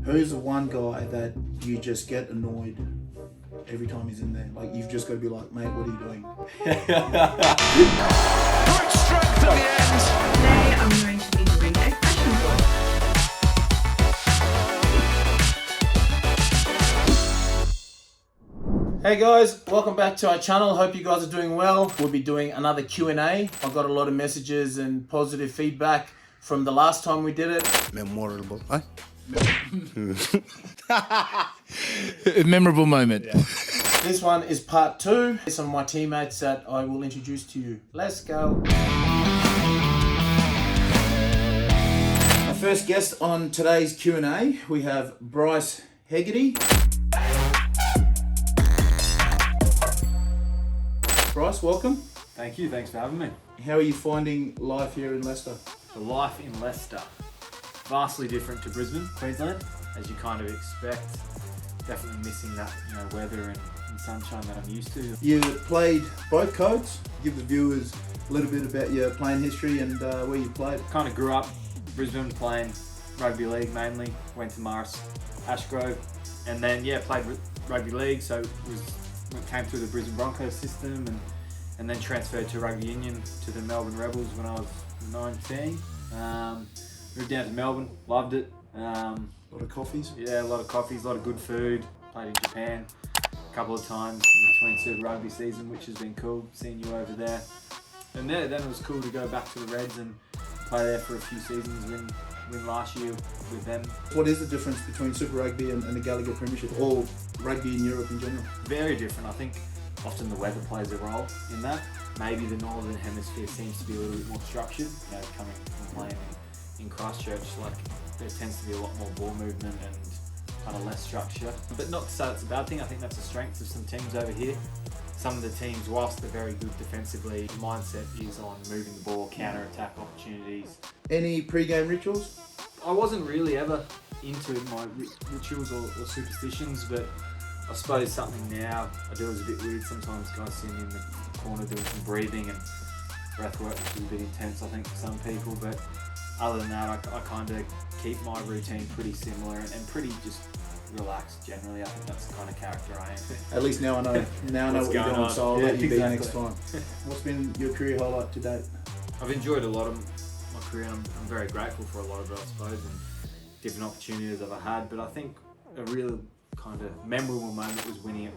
Who's the one guy that you just get annoyed every time he's in there? Like, you've just got to be like, mate, what are you doing? Good strength at the end. Today I'm going to be doing a fashion vlog. Hey guys, welcome back to our channel. Hope you guys are doing well. We'll be doing another Q&A. I got a lot of messages and positive feedback from the last time we did it. Memorable. Huh? Memorable moment. Yeah. This one is part 2. Some of my teammates that I will introduce to you. Let's go. Our first guest on today's Q&A, we have Bryce Hegarty. Bryce, welcome. Thank you, thanks for having me. How are you finding life here in Leicester? The life in Leicester, vastly different to Brisbane, Queensland, as you kind of expect. Definitely missing that weather and sunshine that I'm used to. You played both codes. Give the viewers a little bit about your playing history and where you played. Kind of grew up Brisbane playing rugby league mainly, went to Morris, Ashgrove, and then played rugby league, so came through the Brisbane Broncos system and then transferred to rugby union to the Melbourne Rebels when I was 19. Moved down to Melbourne, loved it. A lot of coffees. Yeah, a lot of coffees, a lot of good food. Played in Japan a couple of times in between Super Rugby season, which has been cool, seeing you over there. And then it was cool to go back to the Reds and play there for a few seasons, win last year with them. What is the difference between Super Rugby and the Gallagher Premiership, or rugby in Europe in general? Very different. I think often the weather plays a role in that. Maybe the Northern Hemisphere seems to be a little bit more structured. Coming from playing in Christchurch, there tends to be a lot more ball movement and kind of less structure. But not to say that's a bad thing. I think that's a strength of some teams over here. Some of the teams, whilst they're very good defensively, the mindset is on moving the ball, counter-attack opportunities. Any pre-game rituals? I wasn't really ever into my rituals or superstitions, but I suppose something now I do is a bit weird. Sometimes guys see me in the corner doing some breathing and breath work, which is a bit intense, I think, for some people. But other than that, I kind of keep my routine pretty similar and pretty just relaxed generally. I think that's the kind of character I am. At least now I know. Now I know what you're doing, so I'll let you be next exactly. time. What's been your career highlight to date? I've enjoyed a lot of my career. I'm very grateful for a lot of it, I suppose, and different opportunities I've had. But I think a real kind of memorable moment was winning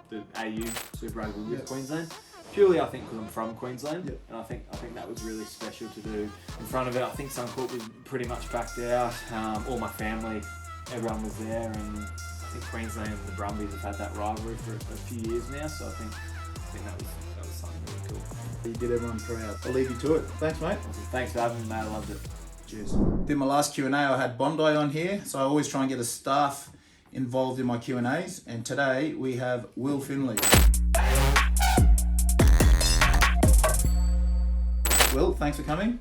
the AU Super Rugby with Queensland. Purely, I think, because I'm from Queensland, and I think that was really special to do. In front of it, I think Suncorp was pretty much backed out. All my family, everyone was there, and I think Queensland and the Brumbies have had that rivalry for a few years now. So I think that was something really cool. You did everyone proud. I'll leave you to it. Thanks, mate. Thanks for having me, mate. I loved it. Cheers. Did my last Q&A, I had Bondi on here, so I always try and get a staff involved in my Q&As, and today we have Will Finley. Will, thanks for coming.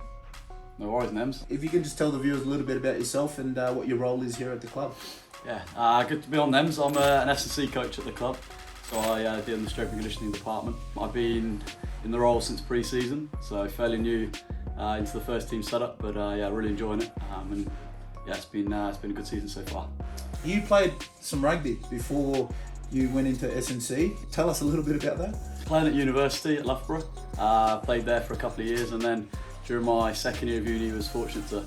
No worries, Nems. If you can just tell the viewers a little bit about yourself and what your role is here at the club. Yeah, good to be on, Nems. I'm an S&C coach at the club, so I deal in the strength and conditioning department. I've been in the role since pre-season, so fairly new into the first team setup, but really enjoying it. And it's been a good season so far. You played some rugby before you went into S&C. Tell us a little bit about that. Playing at university at Loughborough, played there for a couple of years, and then during my second year of uni was fortunate to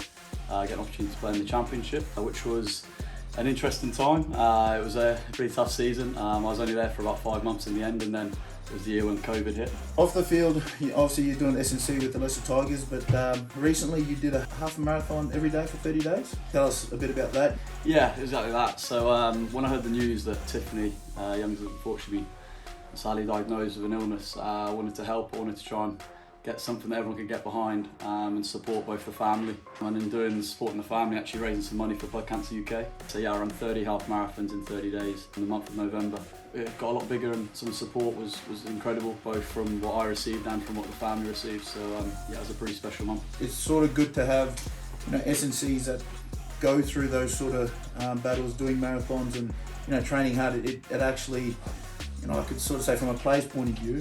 get an opportunity to play in the championship, which was an interesting time. It was a pretty tough season. I was only there for about 5 months in the end, and then it was the year when COVID hit. Off the field, obviously you're doing S&C with the Leicester Tigers, but recently you did a half marathon every day for 30 days. Tell us a bit about that. Yeah, exactly that. So when I heard the news that Tiffany Young's unfortunately sadly diagnosed with an illness, I wanted to help. I wanted to try and get something that everyone could get behind and support both the family. And in doing supporting the family, actually raising some money for Blood Cancer UK. So I ran 30 half marathons in 30 days in the month of November. It got a lot bigger, and some of the support was incredible, both from what I received and from what the family received. So it was a pretty special month. It's sort of good to have S&Cs that go through those sort of battles, doing marathons and training hard. It actually, I could sort of say from a player's point of view,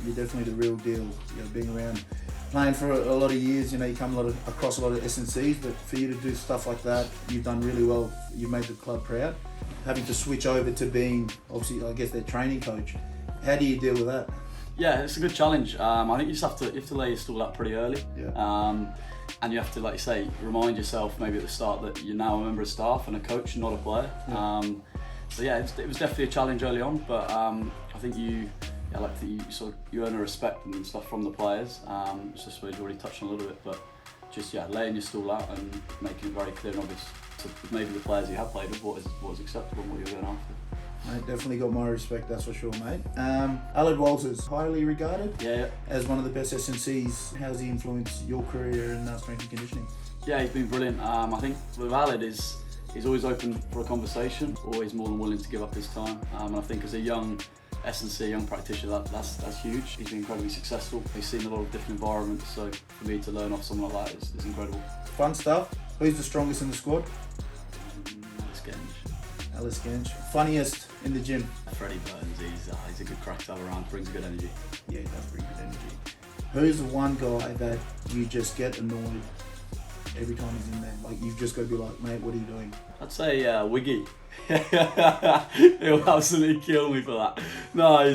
you're definitely the real deal. Being around playing for a lot of years, you know, you come across a lot of SNCs, but for you to do stuff like that, you've done really well. You've made the club proud. Having to switch over to being, obviously, I guess, their training coach. How do you deal with that? Yeah, it's a good challenge. I think you just have to lay your stall out pretty early. Yeah. And you have to, like you say, remind yourself maybe at the start that you're now a member of staff and a coach, not a player. Yeah. So yeah, it was definitely a challenge early on, but I think you earn a respect and stuff from the players. Which I suppose you already touched on a little bit, but just laying your stall out and making it very clear and obvious to maybe the players you have played with what is acceptable and what you're going after. Mate, definitely got my respect, that's for sure, mate. Aled Walters, highly regarded as one of the best SNCs. How's he influenced your career in strength and conditioning? Yeah, he's been brilliant. I think with Aled he's always open for a conversation, always more than willing to give up his time. And I think as a young SNC, young practitioner, that's huge. He's been incredibly successful. He's seen a lot of different environments, so for me to learn off someone like that is incredible. Fun stuff. Who's the strongest in the squad? Alice Gench. Funniest in the gym? Freddie Burns, he's a good crack to have around, brings good energy. Yeah, he does bring good energy. Who's the one guy that you just get annoyed every time he's in there? Like, you've just got to be like, mate, what are you doing? I'd say Wiggy. He'll absolutely kill me for that. No, I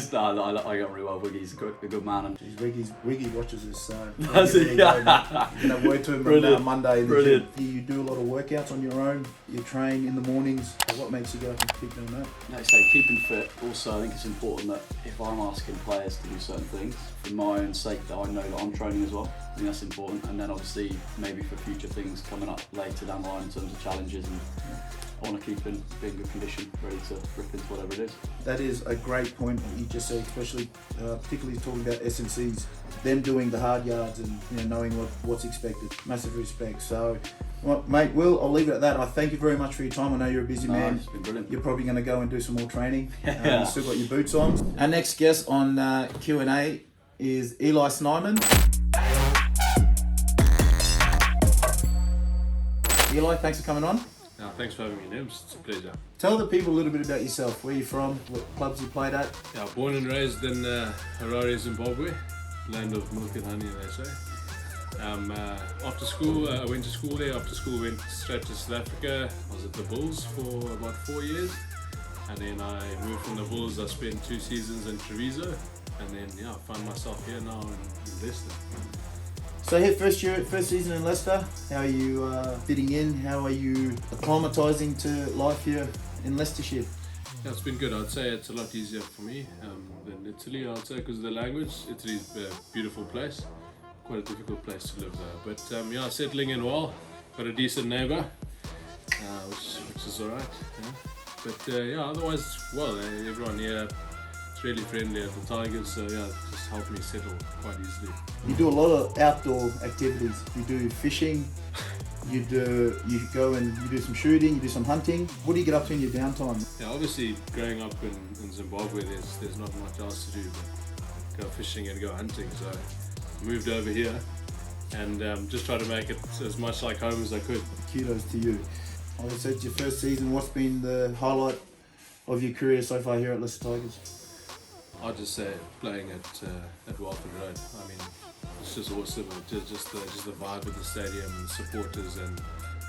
get really well. Wiggy's a good man. And Jeez, Wiggy watches this, so Does he? you can have word to him on Monday. Brilliant. You do a lot of workouts on your own. You train in the mornings. What makes you get up and keep doing that? like I say, keeping fit. Also, I think it's important that if I'm asking players to do certain things, for my own sake, that I know that I'm training as well. I think that's important. And then obviously, maybe for future things coming up later down the line in terms of challenges, and I want to keep in good condition, ready to rip into whatever it is. That is a great point what you just said, especially particularly talking about SNCs, them doing the hard yards and knowing what's expected. Massive respect. So, well, mate, Will, I'll leave it at that. I thank you very much for your time. I know you're a busy man. It's been brilliant. You're probably going to go and do some more training. Yeah. You've still got your boots on. Our next guest on Q&A is Eli Snyman. Eli, thanks for coming on. No, thanks for having me, Nibs. It's a pleasure. Tell the people a little bit about yourself. Where you're from, what clubs you played at. Yeah, born and raised in Harare, Zimbabwe, land of milk and honey, they say. After school, I went to school there. After school, went straight to South Africa. I was at the Bulls for about 4 years. And then I moved from the Bulls. I spent 2 seasons in Treviso. And then, I found myself here now in Leicester. So here, first season in Leicester. How are you fitting in? How are you acclimatising to life here in Leicestershire? Yeah, it's been good. I'd say it's a lot easier for me than Italy. I'd say because of the language. Italy's a beautiful place, quite a difficult place to live there. But settling in well. Got a decent neighbour, which is alright. Yeah. But otherwise, well, everyone here. Really friendly at the Tigers, so it just helped me settle quite easily. You do a lot of outdoor activities. You do fishing, you go and you do some shooting, you do some hunting. What do you get up to in your downtime? Yeah, obviously growing up in Zimbabwe, there's not much else to do but go fishing and go hunting. So I moved over here and just try to make it as much like home as I could. Kudos to you. Like I said, it's your first season. What's been the highlight of your career so far here at Leicester Tigers? I'd just say playing at Walford Road. I mean, it's just awesome. Just the vibe of the stadium and supporters and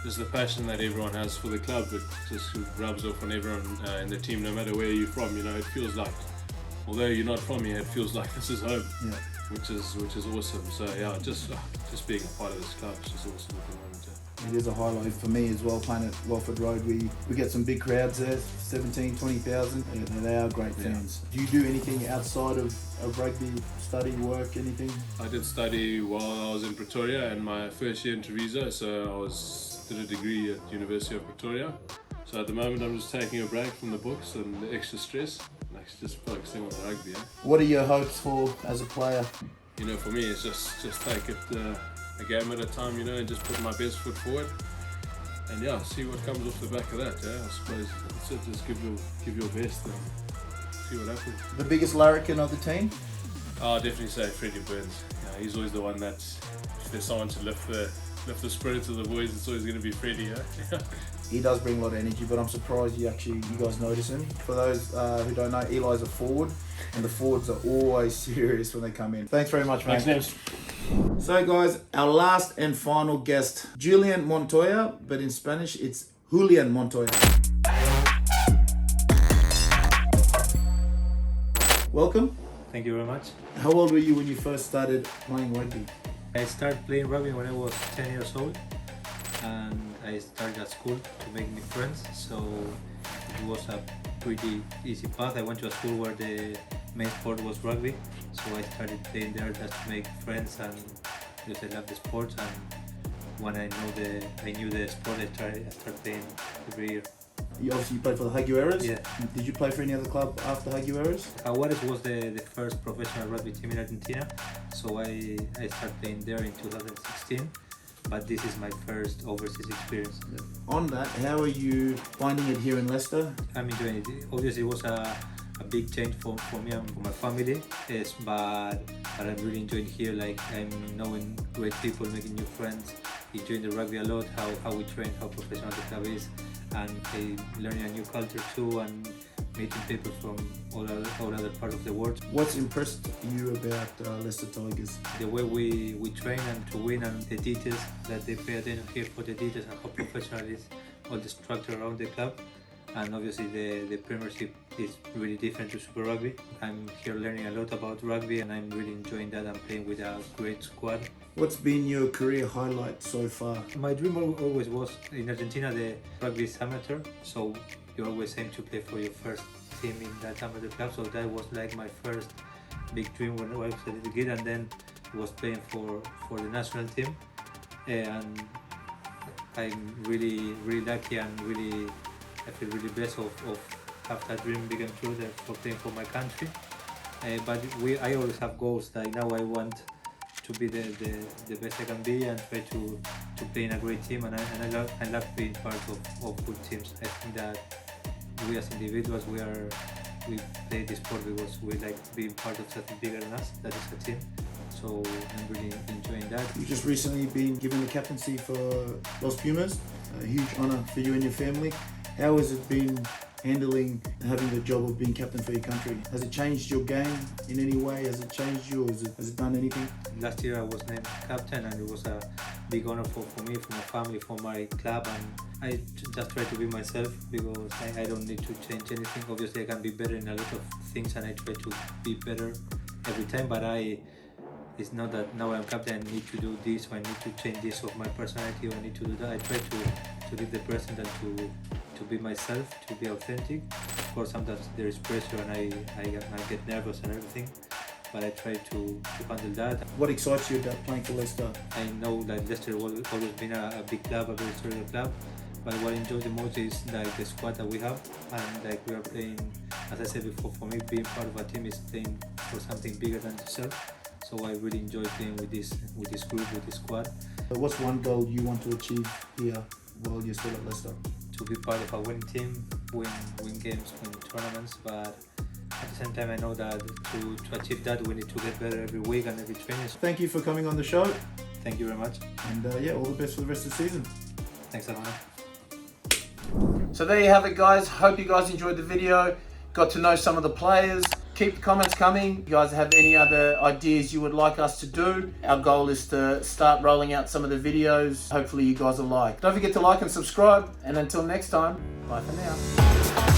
just the passion that everyone has for the club. It just rubs off on everyone in the team, no matter where you're from. It feels like, although you're not from here, it feels like this is home. Yeah. Which is awesome. So just being a part of this club is just awesome at the moment. It is a highlight for me as well, playing at Walford Road. We get some big crowds there, 17, 20,000, and they are great fans. Do you do anything outside of rugby, study, work, anything? I did study while I was in Pretoria and my first year in Treviso, so I did a degree at University of Pretoria. So at the moment I'm just taking a break from the books and the extra stress, like just focusing on the rugby. What are your hopes for as a player? For me it's just take it a game at a time, and just put my best foot forward, and see what comes off the back of that. I suppose that's it. Just give your best and see what happens. The biggest larrikin of the team? I'll definitely say Freddie Burns. He's always the one that if there's someone to lift the lift the spirit of the boys, it's always going to be Freddie. Yeah? He does bring a lot of energy, but I'm surprised you guys notice him. For those who don't know, Eli's a forward, and the forwards are always serious when they come in. Thanks very much, mate. Thanks, Neves. So, guys, our last and final guest, Julian Montoya, but in Spanish, it's Julian Montoya. Welcome. Thank you very much. How old were you when you first started playing rugby? I started playing rugby when I was 10 years old, and I started at school to make new friends, so it was a pretty easy path. I went to a school where the main sport was rugby, so I started playing there just to make friends and because I love the sport, and when I knew the sport, I started playing every year. You obviously played for the Jaguares. Yeah. Did you play for any other club after Jaguares? Jaguares was the first professional rugby team in Argentina, so I started playing there in 2016, but this is my first overseas experience. On that, how are you finding it here in Leicester? I'm enjoying it. Obviously, it was a big change for me and for my family, yes, but I'm really enjoying here. Like, I'm knowing great people, making new friends, enjoying the rugby a lot, how we train, how professional the club is, and learning a new culture too, and meeting people from all other parts of the world. What's impressed you about Leicester Tigers? The way we train and to win, and the details that they pay attention here for the details, and how professional it is, all the structure around the club. And obviously the Premiership is really different to Super Rugby. I'm here learning a lot about rugby, and I'm really enjoying that. I'm playing with a great squad. What's been your career highlight so far? My dream always was, in Argentina, the rugby is amateur, so you always aim to play for your first team in that amateur club. So that was like my first big dream when I was a little kid, and then I was playing for the national team. And I'm really lucky, and I feel really blessed of have that dream become true, for playing for my country. But I always have goals. Like now, I want to be the best I can be, and try to play in a great team. And I love being part of good teams. I think that we as individuals, we play this sport because we like being part of something bigger than us. That is a team. So I'm really enjoying that. You've just recently been given the captaincy for Los Pumas. A huge honour for you and your family. How has it been handling having the job of being captain for your country? Has it changed your game in any way? Has it changed you, or has it done anything? Last year I was named captain, and it was a big honor for me, for my family, for my club, and I just try to be myself because I don't need to change anything. Obviously I can be better in a lot of things, and I try to be better every time, but it's not that now I'm captain, I need to do this, or I need to change this of my personality, or I need to do that. I try to live the present and to be myself, to be authentic. Of course, sometimes there is pressure, and I get nervous and everything, but I try to handle that. What excites you about playing for Leicester? I know that Leicester has always been a big club, a very historical club, but what I enjoy the most is like the squad that we have, and like we are playing, as I said before, for me being part of a team is playing for something bigger than yourself. So I really enjoy playing with this group, with this squad. What's one goal you want to achieve here while you're still at Leicester? To be part of a winning team, win games, win tournaments, but at the same time I know that to achieve that we need to get better every week and every training. Thank you for coming on the show. Thank you very much. And all the best for the rest of the season. Thanks, Alana. So there you have it, guys. Hope you guys enjoyed the video, got to know some of the players. Keep the comments coming. If you guys have any other ideas you would like us to do, our goal is to start rolling out some of the videos. Hopefully you guys will like. Don't forget to like and subscribe, and until next time, bye for now.